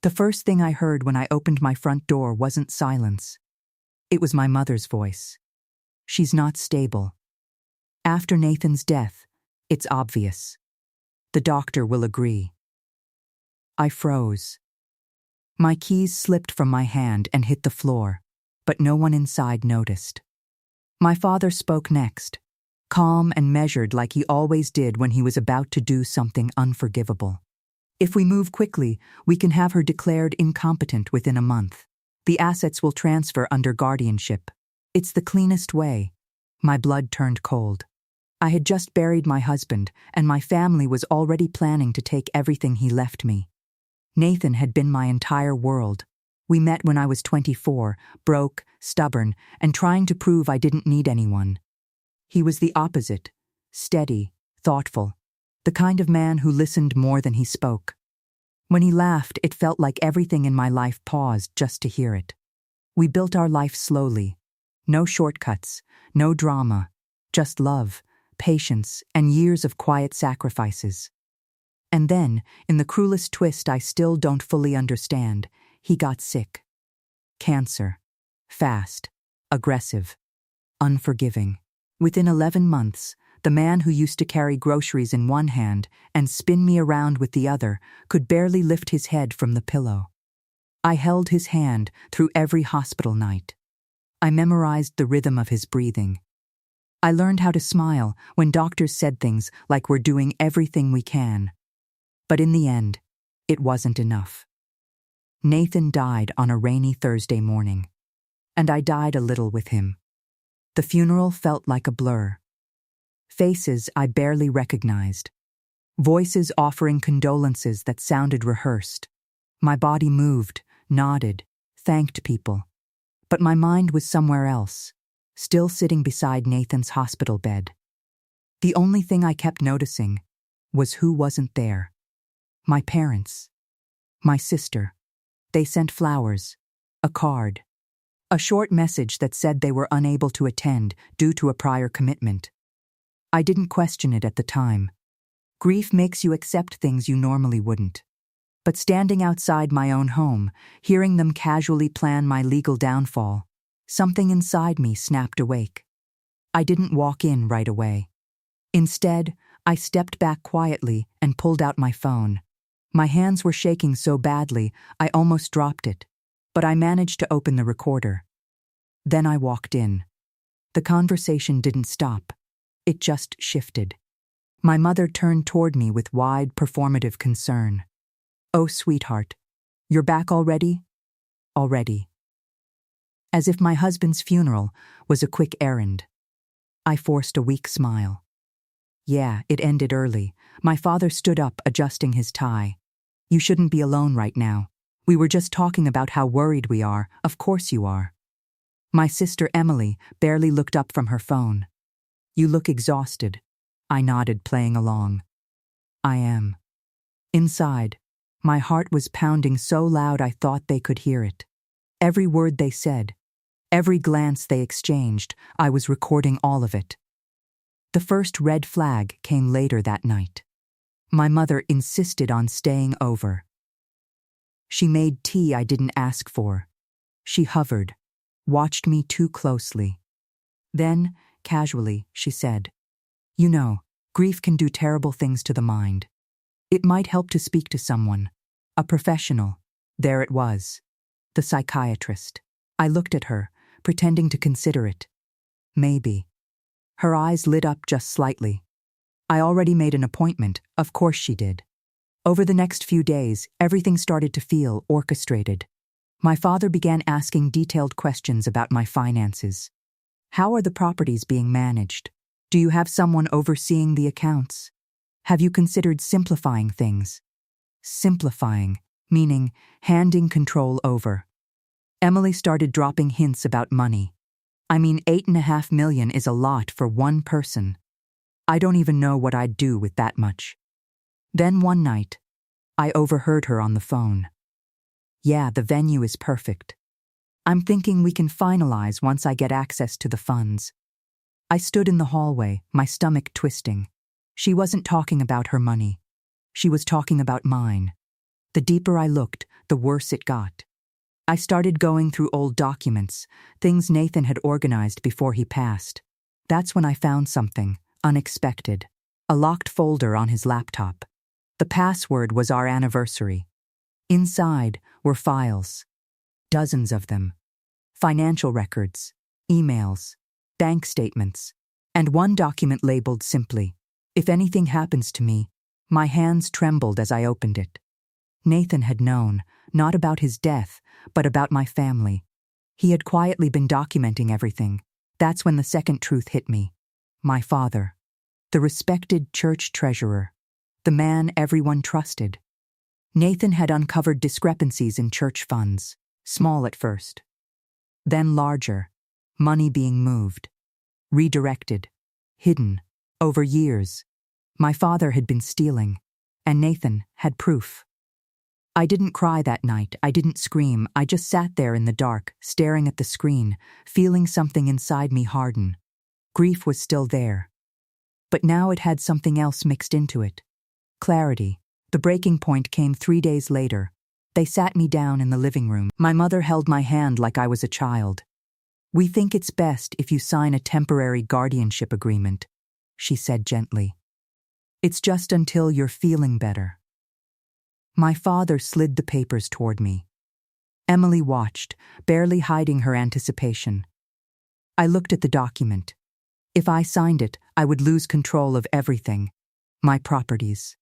The first thing I heard when I opened my front door wasn't silence. It was my mother's voice. She's not stable. After Nathan's death, it's obvious. The doctor will agree. I froze. My keys slipped from my hand and hit the floor, but no one inside noticed. My father spoke next, calm and measured like he always did when he was about to do something unforgivable. If we move quickly, we can have her declared incompetent within a month. The assets will transfer under guardianship. It's the cleanest way. My blood turned cold. I had just buried my husband, and my family was already planning to take everything he left me. Nathan had been my entire world. We met when I was 24, broke, stubborn, and trying to prove I didn't need anyone. He was the opposite, steady, thoughtful, the kind of man who listened more than he spoke. When he laughed, it felt like everything in my life paused just to hear it. We built our life slowly. No shortcuts, no drama, just love, patience, and years of quiet sacrifices. And then, in the cruelest twist I still don't fully understand, he got sick. Cancer. Fast. Aggressive. Unforgiving. Within 11 months, the man who used to carry groceries in one hand and spin me around with the other could barely lift his head from the pillow. I held his hand through every hospital night. I memorized the rhythm of his breathing. I learned how to smile when doctors said things like we're doing everything we can. But in the end, it wasn't enough. Nathan died on a rainy Thursday morning, and I died a little with him. The funeral felt like a blur. Faces I barely recognized. Voices offering condolences that sounded rehearsed. My body moved, nodded, thanked people. But my mind was somewhere else, still sitting beside Nathan's hospital bed. The only thing I kept noticing was who wasn't there. My parents. My sister. They sent flowers, a card, a short message that said they were unable to attend due to a prior commitment. I didn't question it at the time. Grief makes you accept things you normally wouldn't. But standing outside my own home, hearing them casually plan my legal downfall, something inside me snapped awake. I didn't walk in right away. Instead, I stepped back quietly and pulled out my phone. My hands were shaking so badly, I almost dropped it, but I managed to open the recorder. Then I walked in. The conversation didn't stop. It just shifted. My mother turned toward me with wide, performative concern. "Oh, sweetheart, you're back already?" Already. As if my husband's funeral was a quick errand. I forced a weak smile. Yeah, it ended early. My father stood up, adjusting his tie. "You shouldn't be alone right now. We were just talking about how worried we are. Of course you are." My sister Emily barely looked up from her phone. "You look exhausted." I nodded, playing along. "I am." Inside, my heart was pounding so loud I thought they could hear it. Every word they said, every glance they exchanged, I was recording all of it. The first red flag came later that night. My mother insisted on staying over. She made tea I didn't ask for. She hovered, watched me too closely. Then, casually, she said, "You know, grief can do terrible things to the mind. It might help to speak to someone, a professional." There it was, the psychiatrist. I looked at her, pretending to consider it. Maybe. Her eyes lit up just slightly. I already made an appointment, of course she did. Over the next few days, everything started to feel orchestrated. My father began asking detailed questions about my finances. How are the properties being managed? Do you have someone overseeing the accounts? Have you considered simplifying things? Simplifying, meaning handing control over. Emily started dropping hints about money. I mean, $8.5 million is a lot for one person. I don't even know what I'd do with that much. Then one night, I overheard her on the phone. "Yeah, the venue is perfect. I'm thinking we can finalize once I get access to the funds." I stood in the hallway, my stomach twisting. She wasn't talking about her money. She was talking about mine. The deeper I looked, the worse it got. I started going through old documents, things Nathan had organized before he passed. That's when I found something unexpected. A locked folder on his laptop. The password was our anniversary. Inside were files. Dozens of them. Financial records, emails, bank statements, and one document labeled simply, "If anything happens to me." My hands trembled as I opened it. Nathan had known, not about his death, but about my family. He had quietly been documenting everything. That's when the second truth hit me. My father. The respected church treasurer. The man everyone trusted. Nathan had uncovered discrepancies in church funds, small at first. Then larger, money being moved, redirected, hidden, over years. My father had been stealing, and Nathan had proof. I didn't cry that night, I didn't scream, I just sat there in the dark, staring at the screen, feeling something inside me harden. Grief was still there. But now it had something else mixed into it. Clarity. The breaking point came 3 days later. They sat me down in the living room. My mother held my hand like I was a child. "We think it's best if you sign a temporary guardianship agreement," she said gently. "It's just until you're feeling better." My father slid the papers toward me. Emily watched, barely hiding her anticipation. I looked at the document. If I signed it, I would lose control of everything. My properties,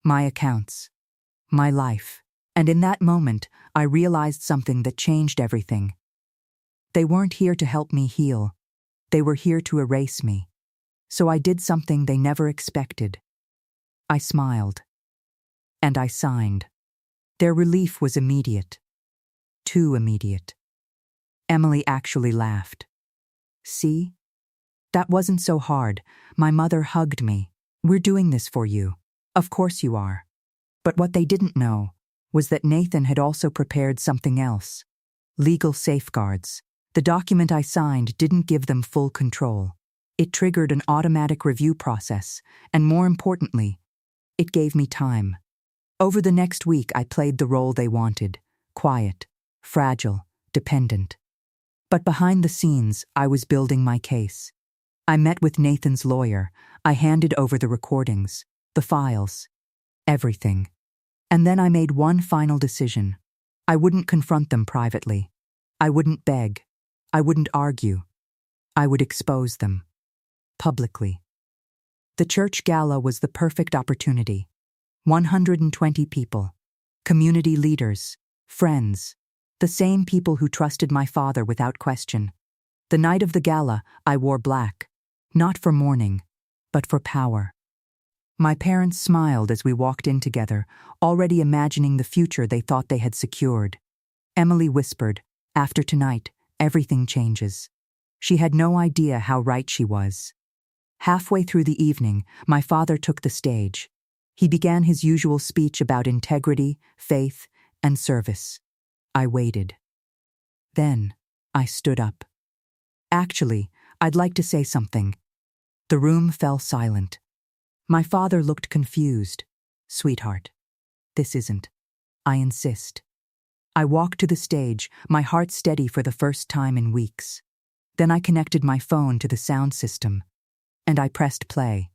my accounts, my life. And in that moment, I realized something that changed everything. They weren't here to help me heal. They were here to erase me. So I did something they never expected. I smiled. And I signed. Their relief was immediate. Too immediate. Emily actually laughed. "See? That wasn't so hard." My mother hugged me. "We're doing this for you. Of course you are." But what they didn't know was that Nathan had also prepared something else. Legal safeguards. The document I signed didn't give them full control. It triggered an automatic review process, and more importantly, it gave me time. Over the next week, I played the role they wanted. Quiet, fragile, dependent. But behind the scenes, I was building my case. I met with Nathan's lawyer. I handed over the recordings, the files, everything. And then I made one final decision. I wouldn't confront them privately. I wouldn't beg. I wouldn't argue. I would expose them. Publicly. The church gala was the perfect opportunity. 120 people. Community leaders. Friends. The same people who trusted my father without question. The night of the gala, I wore black. Not for mourning, but for power. My parents smiled as we walked in together, already imagining the future they thought they had secured. Emily whispered, "After tonight, everything changes." She had no idea how right she was. Halfway through the evening, my father took the stage. He began his usual speech about integrity, faith, and service. I waited. Then, I stood up. "Actually, I'd like to say something." The room fell silent. My father looked confused. "Sweetheart, this isn't. I insist." I walked to the stage, my heart steady for the first time in weeks. Then I connected my phone to the sound system. And I pressed play.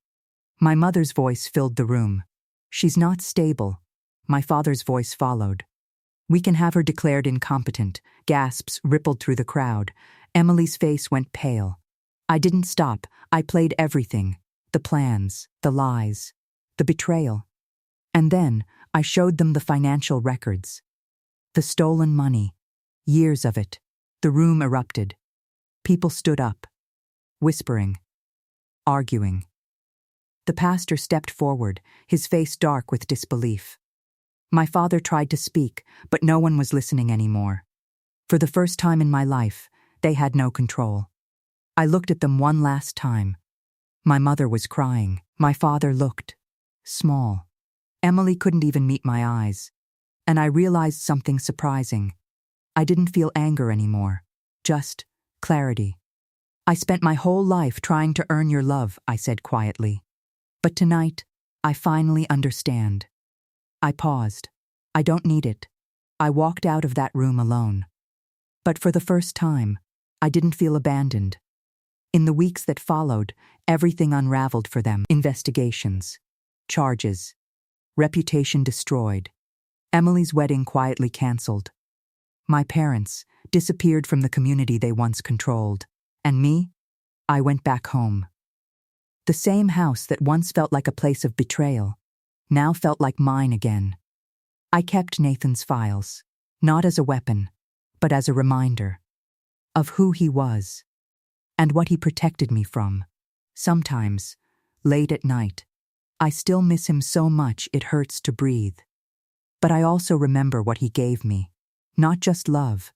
My mother's voice filled the room. "She's not stable." My father's voice followed. "We can have her declared incompetent." Gasps rippled through the crowd. Emily's face went pale. I didn't stop. I played everything. The plans, the lies, the betrayal. And then I showed them the financial records. The stolen money. Years of it. The room erupted. People stood up. Whispering. Arguing. The pastor stepped forward, his face dark with disbelief. My father tried to speak, but no one was listening anymore. For the first time in my life, they had no control. I looked at them one last time. My mother was crying. My father looked small. Emily couldn't even meet my eyes. And I realized something surprising. I didn't feel anger anymore, just clarity. "I spent my whole life trying to earn your love," I said quietly. "But tonight, I finally understand." I paused. "I don't need it. I walked out of that room alone. But for the first time, I didn't feel abandoned. In the weeks that followed, everything unraveled for them. Investigations, charges, reputation destroyed. Emily's wedding quietly cancelled. My parents disappeared from the community they once controlled. And me? I went back home. The same house that once felt like a place of betrayal now felt like mine again. I kept Nathan's files, not as a weapon, but as a reminder of who he was and what he protected me from. Sometimes, late at night, I still miss him so much it hurts to breathe. But I also remember what he gave me, not just love,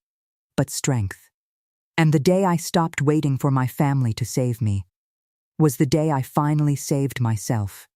but strength. And the day I stopped waiting for my family to save me was the day I finally saved myself.